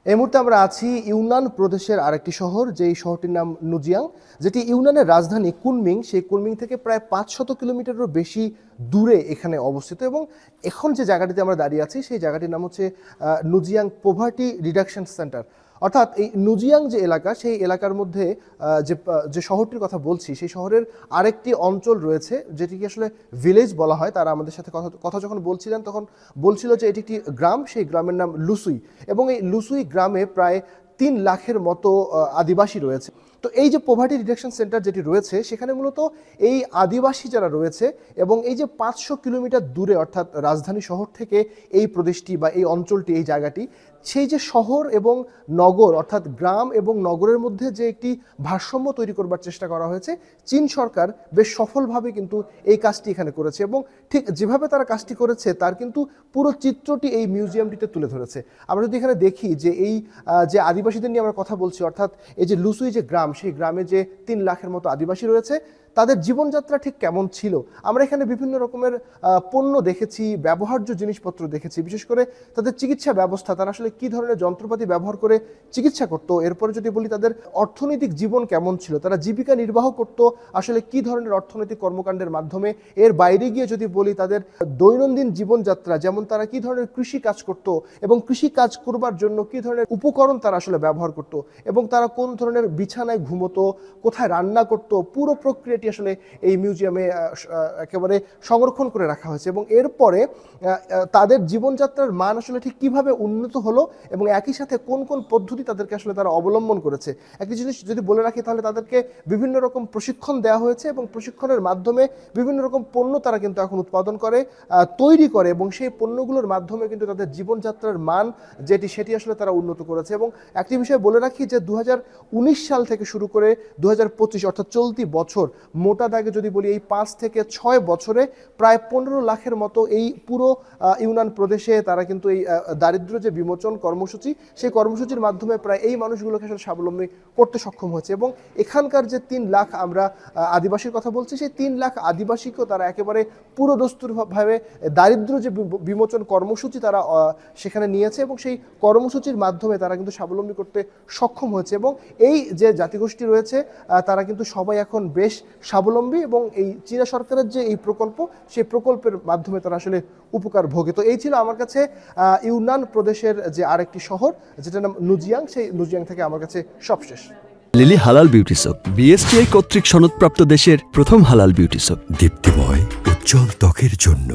এই মুহূর্তে আমরা আছি ইউনান প্রদেশের আরেকটি শহর, যেই শহরটির নাম নুজিয়াং, যেটি ইউনানের রাজধানী কুনমিং। সেই কুনমিং থেকে প্রায় 500 কিলোমিটারেরও বেশি দূরে এখানে অবস্থিত। এবং এখন যে জায়গাটিতে আমরা দাঁড়িয়ে আছি সেই জায়গাটির নাম হচ্ছে নুজিয়াং পভার্টি রিডাকশন সেন্টার। অর্থাৎ এই নুজিয়াং যে এলাকা, সেই এলাকার মধ্যে যে শহরটির কথা বলছি, সেই শহরের আরেকটি অঞ্চল রয়েছে যেটিকে আসলে ভিলেজ বলা হয়। তারা আমাদের সাথে কথা যখন বলছিলেন তখন বলছিল যে এটি একটি গ্রাম, সেই গ্রামের নাম লুসুই। এবং এই লুসুই গ্রামে প্রায় 3 লাখের মতো আদিবাসী রয়েছে। তো এই যে পভার্টি রিডাকশন সেন্টার যেটি রয়েছে, সেখানে মূলত এই আদিবাসী যারা রয়েছে এবং এই যে 500 কিলোমিটার দূরে, অর্থাৎ রাজধানী শহর থেকে এই প্রদেশটি বা এই অঞ্চলটি, এই জায়গাটি, সেই যে শহর এবং নগর, অর্থাৎ গ্রাম এবং নগরের মধ্যে যে একটি ভারসাম্য তৈরি করবার চেষ্টা করা হয়েছে, চীন সরকার বেশ সফলভাবে কিন্তু এই কাজটি এখানে করেছে। এবং ঠিক যেভাবে তারা কাজটি করেছে তার কিন্তু পুরো চিত্রটি এই মিউজিয়ামটিতে তুলে ধরেছে। আমরা যদি এখানে দেখি যে এই যে আদিবাসীদের নিয়ে আমরা কথা বলছি, অর্থাৎ এই যে লুসুই যে গ্রাম, সেই গ্রামে যে 3 লাখের মতো আদিবাসী রয়েছে, তাদের জীবনযাত্রা ঠিক কেমন ছিল। আমরা এখানে বিভিন্ন রকমের পণ্য দেখেছি, ব্যবহার্য জিনিসপত্র দেখেছি, বিশেষ করে তাদের চিকিৎসা ব্যবস্থা, তারা আসলে কী ধরনের যন্ত্রপাতি ব্যবহার করে চিকিৎসা করতো। এরপরে যদি বলি তাদের অর্থনৈতিক জীবন কেমন ছিল, তারা জীবিকা নির্বাহ করতো আসলে কী ধরনের অর্থনৈতিক কর্মকাণ্ডের মাধ্যমে। এর বাইরে গিয়ে যদি বলি তাদের দৈনন্দিন জীবনযাত্রা, যেমন তারা কী ধরনের কৃষি কাজ করতো এবং কৃষি কাজ করবার জন্য কী ধরনের উপকরণ তারা আসলে ব্যবহার করতো, এবং তারা কোন ধরনের বিছানায় ঘুমোতো, কোথায় রান্না করতো, পুরো প্রক্রিয়া আসলে এই মিউজিয়ামে একেবারে সংরক্ষণ করে রাখা হয়েছে। এবং এরপরে তাদের জীবনযাত্রার মান আসলে ঠিক কিভাবে উন্নত হলো এবং একই সাথে কোন কোন পদ্ধতি তাদেরকে আসলে তারা অবলম্বন করেছে। একটি জিনিস যদি বলে রাখি তাহলে তাদেরকে বিভিন্ন রকম প্রশিক্ষণ দেওয়া হয়েছে এবং প্রশিক্ষণের মাধ্যমে বিভিন্ন রকম পণ্য তারা কিন্তু এখন উৎপাদন করে, তৈরি করে, এবং সেই পণ্যগুলোর মাধ্যমে কিন্তু তাদের জীবনযাত্রার মান সেটি আসলে তারা উন্নত করেছে। এবং একটি বিষয় বলে রাখি যে 2019 সাল থেকে শুরু করে 2025, অর্থাৎ চলতি বছর, মোটা দাগে যদি বলি এই 5 থেকে 6 বছরে প্রায় 15 লাখের মতো এই পুরো ইউনান প্রদেশে তারা কিন্তু এই দারিদ্র্য যে বিমোচন কর্মসূচি, সেই কর্মসূচির মাধ্যমে প্রায় এই মানুষগুলোকে আসলে স্বাবলম্বী করতে সক্ষম হয়েছে। এবং এখানকার যে 3 লাখ আমরা আদিবাসীর কথা বলছি, সেই 3 লাখ আদিবাসীকেও তারা একেবারে পুরোদস্তুরভাবে দারিদ্র্য যে বিমোচন কর্মসূচি তারা সেখানে নিয়েছে এবং সেই কর্মসূচির মাধ্যমে তারা কিন্তু স্বাবলম্বী করতে সক্ষম হয়েছে। এবং এই যে জাতিগোষ্ঠী রয়েছে তারা কিন্তু সবাই এখন বেশ স্বাবলম্বী, এবং এই চীনা সরকারের যে এই প্রকল্প, সেই প্রকল্পের মাধ্যমে তারা আসলে উপকার ভোগে। তো এই ছিল আমার কাছে ইউনান প্রদেশের যে আরেকটি শহর, যেটার নাম নুজিয়াং, সেই নুজিয়াং থেকে আমার কাছে সবশেষ। লিলি হালাল বিউটি সোপ, বিএসটিআই কর্তৃক সনদপ্রাপ্ত দেশের প্রথম হালাল বিউটি সোপ, দীপ্তিময় উজ্জ্বল ত্বকের জন্য।